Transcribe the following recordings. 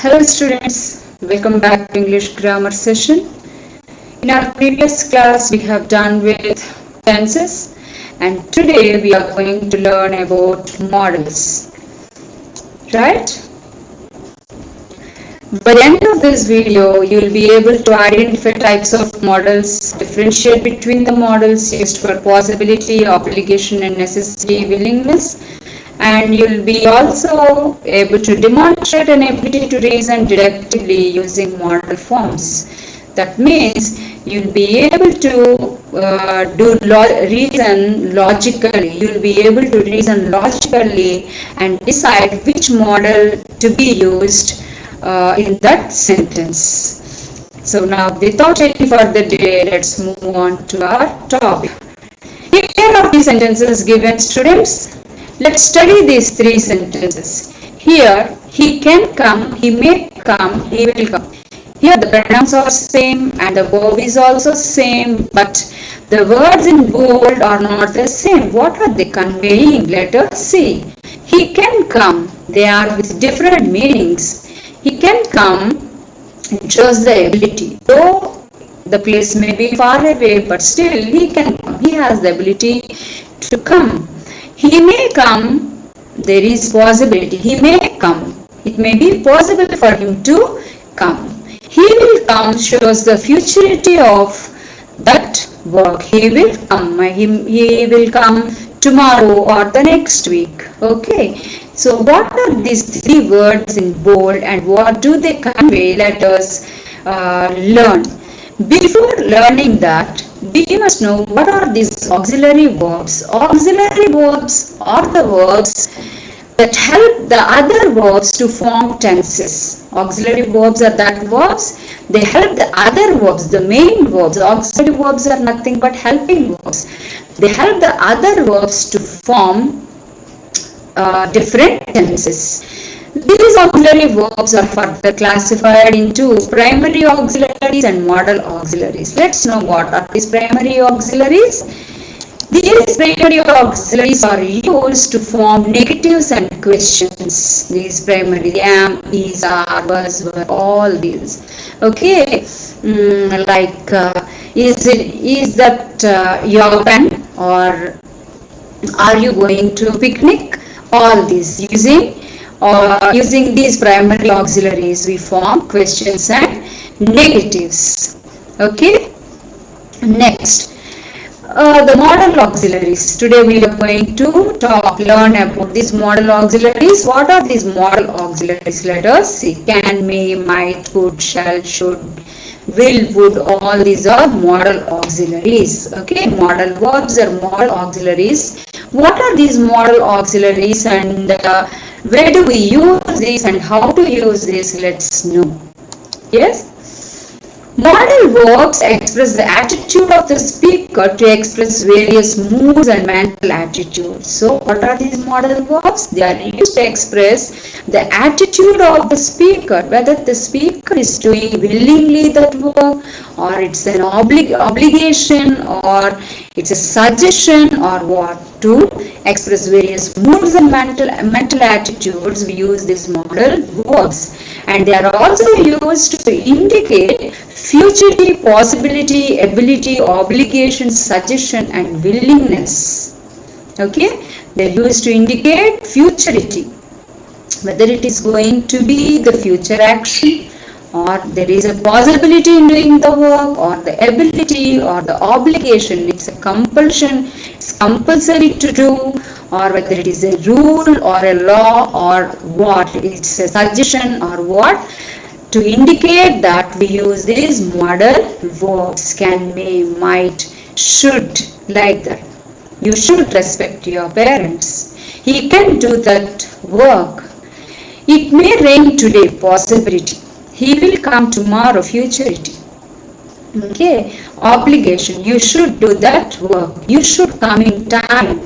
Hello students, welcome back to English grammar session. In our previous class we have done with tenses and today we are going to learn about models, right? By the end of this video you will be able to identify types of models, differentiate between the models used for possibility, obligation and necessity, willingness, and you'll be also able to demonstrate an ability to reason deductively using model forms. That means you'll be able to reason logically. You'll be able to reason logically and decide which model to be used in that sentence. So now, without any further delay, let's move on to our topic. Here are the sentences given, students. Let's study these three sentences. Here, he can come, he may come, he will come. Here the pronouns are same and the verb is also same, but the words in bold are not the same. What are they conveying? Let us see. He can come. They are with different meanings. He can come shows the ability. Though the place may be far away, but still he can come. He has the ability to come. He may come, there is possibility. He may come. It may be possible for him to come. He will come shows the futurity of that work. He will come. He will come tomorrow or the next week. Okay. So what are these three words in bold and what do they convey? Let us learn. Before learning that, we must know what are these auxiliary verbs. Auxiliary verbs are the verbs that help the other verbs to form tenses. Auxiliary verbs are that verbs, they help the other verbs, the main verbs. Auxiliary verbs are nothing but helping verbs. They help the other verbs to form different tenses. These auxiliary verbs are further classified into primary auxiliaries and modal auxiliaries. Let's know what are these primary auxiliaries. These primary auxiliaries are used to form negatives and questions. These primary am, is, are, was, were, all these. Okay, is that your pen, or are you going to picnic? All these using these primary auxiliaries we form questions and negatives. Okay, next the modal auxiliaries. Today we are going to learn about these modal auxiliaries. What are these modal auxiliaries? Let us see. Can, may, might, could, shall, should, will, would, all these are modal auxiliaries. Okay, modal verbs are modal auxiliaries. What are these modal auxiliaries and where do we use these and how to use this? Let's know. Yes. Modal verbs express the attitude of the speaker to express various moods and mental attitudes. So, what are these modal verbs? They are used to express the attitude of the speaker, whether the speaker is doing willingly that work, or it's an obligation, or it's a suggestion, or what. To express various moods and mental attitudes, we use these modal verbs, and they are also used to indicate futurity, possibility, ability, obligation, suggestion and willingness. Okay, they are used to indicate futurity, whether it is going to be the future action, or there is a possibility in doing the work, or the ability, or the obligation, it's a compulsion, it's compulsory to do, or whether it is a rule or a law, or what, it's a suggestion or what. To indicate that, we use these modal verbs, can, may, might, should, like that. You should respect your parents. He can do that work. It may rain today, possibility. He will come tomorrow, futurity. Okay, obligation, you should do that work. You should come in time.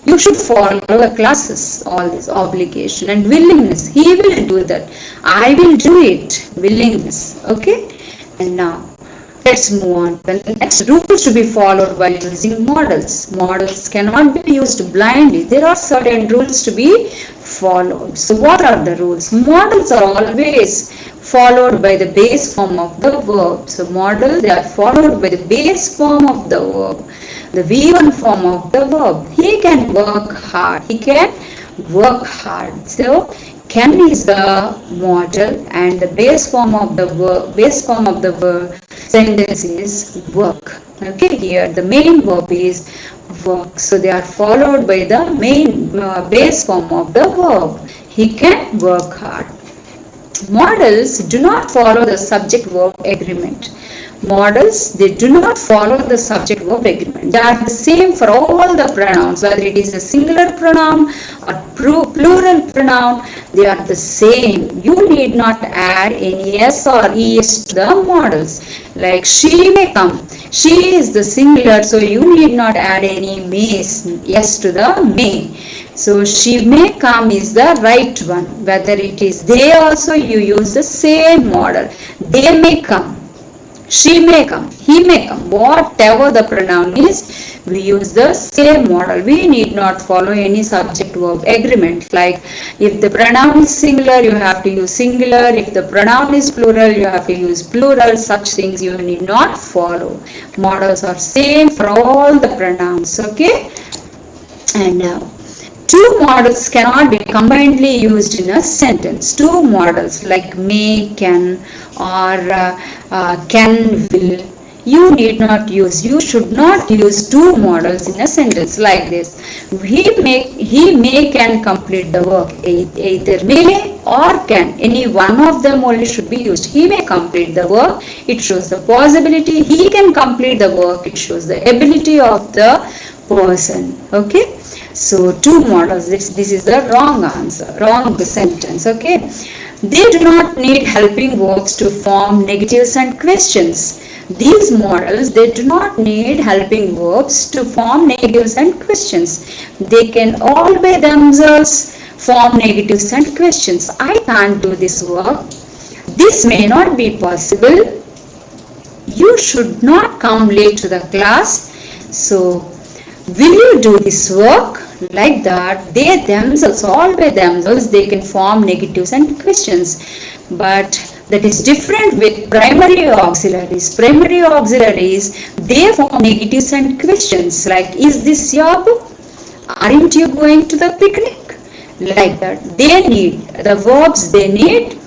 You should follow the classes, all this obligation. And willingness, he will do that. I will do it, willingness. Okay, and now Let's move on. The next rules to be followed while using models. Models cannot be used blindly. There are certain rules to be followed. So what are the rules? Models are always followed by the base form of the verb. So model, they are followed by the base form of the verb. The V1 form of the verb. He can work hard. He can work hard. So can is the model and the base form of the verb sentence is work. Okay, here the main verb is work. So they are followed by the main base form of the verb. He can work hard. Models do not follow the subject-verb agreement. Models, they do not follow the subject-verb agreement. They are the same for all the pronouns, whether it is a singular pronoun or plural pronoun, they are the same. You need not add any s or es to the models. Like she may come. She is the singular, so you need not add any s to the may. So she may come is the right one. Whether it is they also, you use the same model. They may come. She may come. He may come. Whatever the pronoun is, we use the same model. We need not follow any subject-verb agreement. Like if the pronoun is singular, you have to use singular. If the pronoun is plural, you have to use plural. Such things you need not follow. Models are same for all the pronouns. Okay? And now, two models cannot be combinedly used in a sentence. Two models like may, can, or can, will. You need not use. You should not use two models in a sentence like this. He may can complete the work. Either may or can. Any one of them only should be used. He may complete the work. It shows the possibility. He can complete the work. It shows the ability of the person. Okay. So two models, this is the wrong answer, wrong sentence. Okay, they do not need helping verbs to form negatives and questions. These models, they do not need helping verbs to form negatives and questions. They can all by themselves form negatives and questions. I can't do this work. This may not be possible. You should not come late to the class. So will you do this work? Like that, they themselves, all by themselves, they can form negatives and questions. But that is different with primary auxiliaries. Primary auxiliaries, they form negatives and questions. Like, is this your book? Aren't you going to the picnic? Like that. They need, the verbs they need,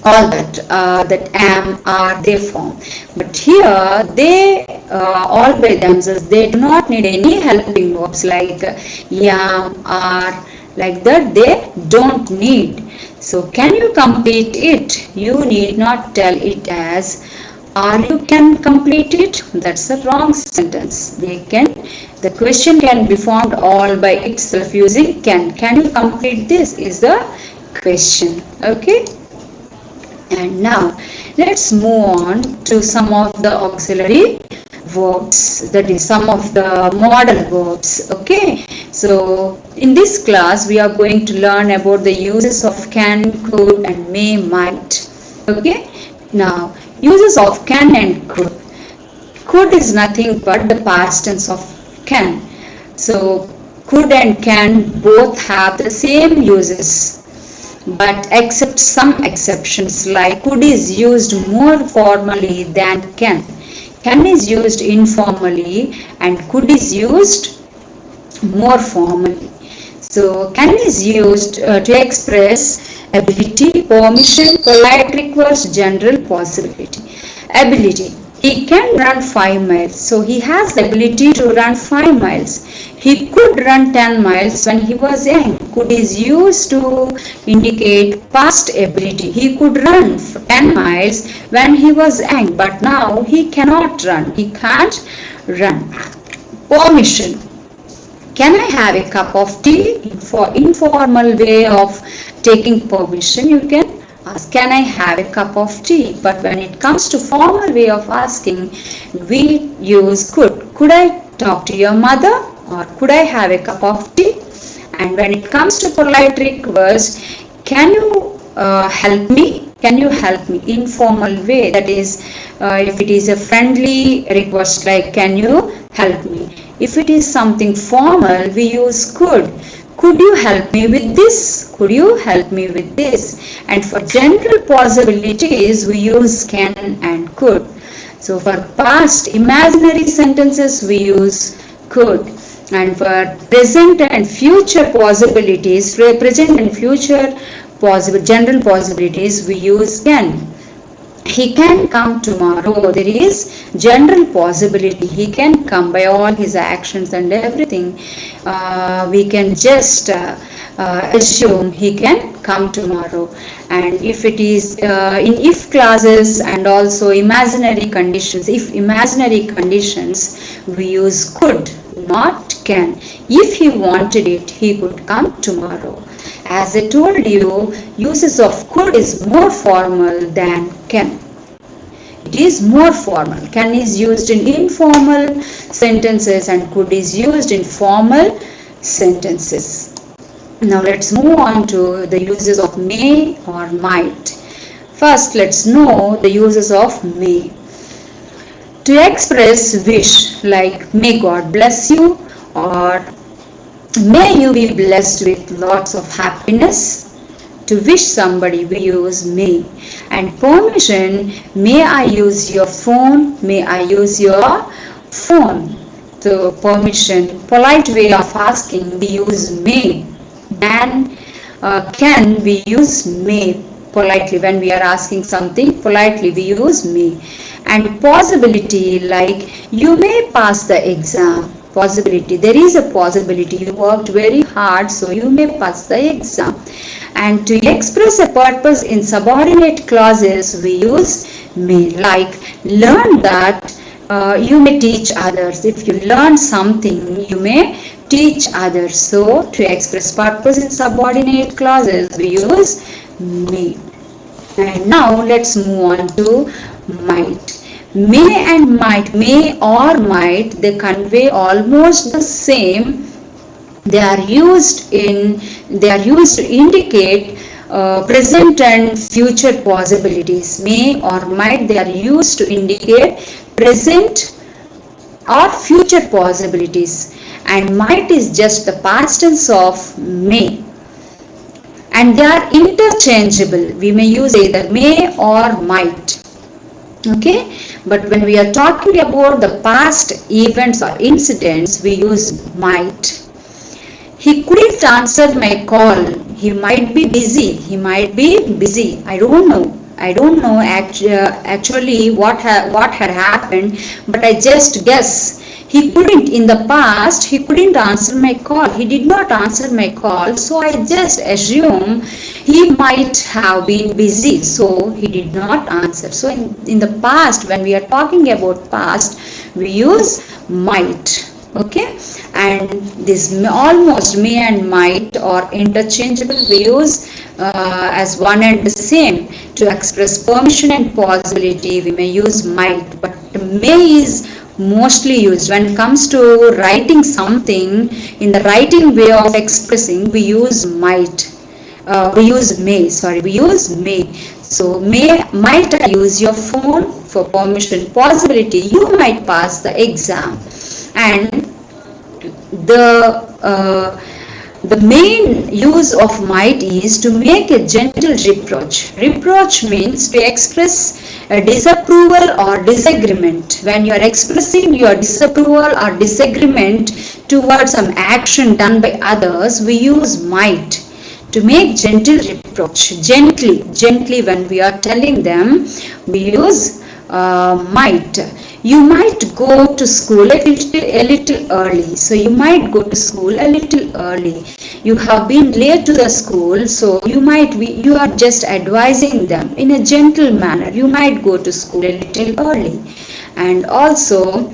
all that am, are, they form. But here they all by themselves, they do not need any helping verbs like am, are, like that they don't need. So can you complete it? You need not tell it as are you can complete it. That's a wrong sentence. The question can be formed all by itself using can. Can you complete this is the question. Okay. And now let's move on to some of the auxiliary verbs, that is some of the modal verbs. Okay, so in this class we are going to learn about the uses of can, could and may, might. Okay, now uses of can and could. Could is nothing but the past tense of can. So could and can both have the same uses, but except some exceptions, like could is used more formally than can. Can is used informally and could is used more formally. So can is used to express ability, permission, polite request, general possibility. Ability. He can run 5 miles. So he has the ability to run 5 miles. He could run 10 miles when he was young. Could is used to indicate past ability. He could run 10 miles when he was young, but now he cannot run. He can't run. Permission. Can I have a cup of tea? For informal way of taking permission, you can ask, can I have a cup of tea? But when it comes to formal way of asking, we use could. Could I talk to your mother? Or could I have a cup of tea? And when it comes to polite request, can you help me? Can you help me? Informal way, that is, if it is a friendly request like can you help me. If it is something formal, we use could you help me with this, could you help me with this. And for general possibilities, we use can and could. So for past imaginary sentences, we use could. And for present and future possibilities, present and future possible general possibilities, we use can. He can come tomorrow. There is general possibility. He can come by all his actions and everything. We can just assume he can come tomorrow. And if it is in if clauses and also imaginary conditions, if imaginary conditions, we use could, not can. If he wanted it, he could come tomorrow. As I told you, uses of could is more formal than can. It is more formal. Can is used in informal sentences and could is used in formal sentences. Now let's move on to the uses of may or might. First, let's know the uses of may. To express wish, like may God bless you, or may you be blessed with lots of happiness. To wish somebody, we use may. And permission, may I use your phone, may I use your phone. So permission, polite way of asking, we use may. And can, we use may politely. When we are asking something politely, we use may. And possibility, like you may pass the exam. Possibility, there is a possibility, you worked very hard, so you may pass the exam. And to express a purpose in subordinate clauses, we use may. Like learn that, you may teach others. If you learn something, you may teach others. So to express purpose in subordinate clauses, we use may. And now let's move on to might. May and might, may or might, they convey almost the same. They are used to indicate present and future possibilities. May or might, they are used to indicate present or future possibilities. And might is just the past tense of may. And they are interchangeable. We may use either may or might. Okay, but when we are talking about the past events or incidents, we use might. He couldn't answer my call. He might be busy. He might be busy. I don't know actually what had happened, but I just guess. He couldn't, in the past, he couldn't answer my call. He did not answer my call, so I just assume he might have been busy, so he did not answer. So in the past, when we are talking about past, we use might. Okay, and this almost may and might are interchangeable. We use as one and the same. To express permission and possibility, we may use might, but may is mostly used when it comes to writing something. In the writing way of expressing, we use might. We use may. So might I use your phone? For permission, possibility, you might pass the exam. And the main use of might is to make a gentle reproach. Reproach means to express a disapproval or disagreement. When you are expressing your disapproval or disagreement towards some action done by others, we use might. To make gentle reproach, gently when we are telling them, we use might. You might go to school a little early. So you might go to school a little early. You have been late to the school, so you are just advising them in a gentle manner. You might go to school a little early. And also,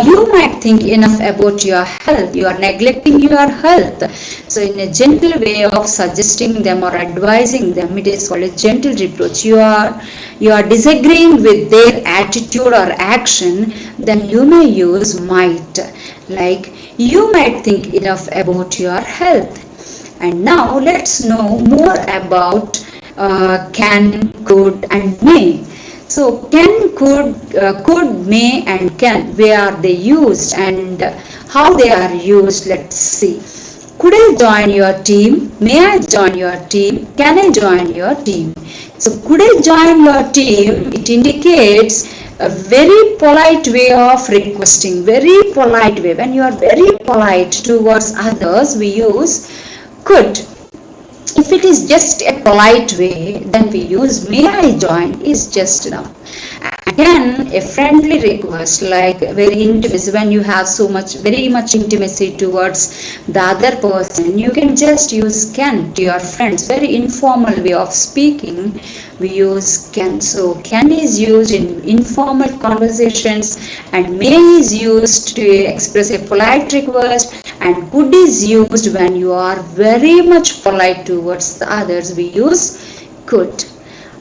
you might think enough about your health. You are neglecting your health. So in a gentle way of suggesting them or advising them, it is called a gentle reproach. You are disagreeing with their attitude or action, then you may use might. Like, you might think enough about your health. And now let's know more about can, could, and may. So can, could, may, and can. Where are they used and how they are used? Let's see. Could I join your team? May I join your team? Can I join your team? So could I join your team? It indicates a very polite way of requesting, very polite way. When you are very polite towards others, we use could. If it is just a polite way, then we use may I join is just enough. Again, a friendly request, like very intimacy, when you have very much intimacy towards the other person, you can just use can to your friends. Very informal way of speaking, we use can. So can is used in informal conversations, and may is used to express a polite request, and could is used when you are very much polite towards the others. We use could.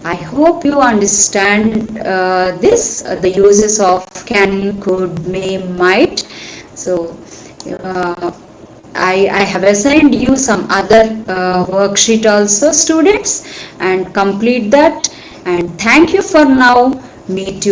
I hope you understand the uses of can, could, may, might. So I have assigned you some other worksheet also, students, and complete that. And thank you for now. Meet you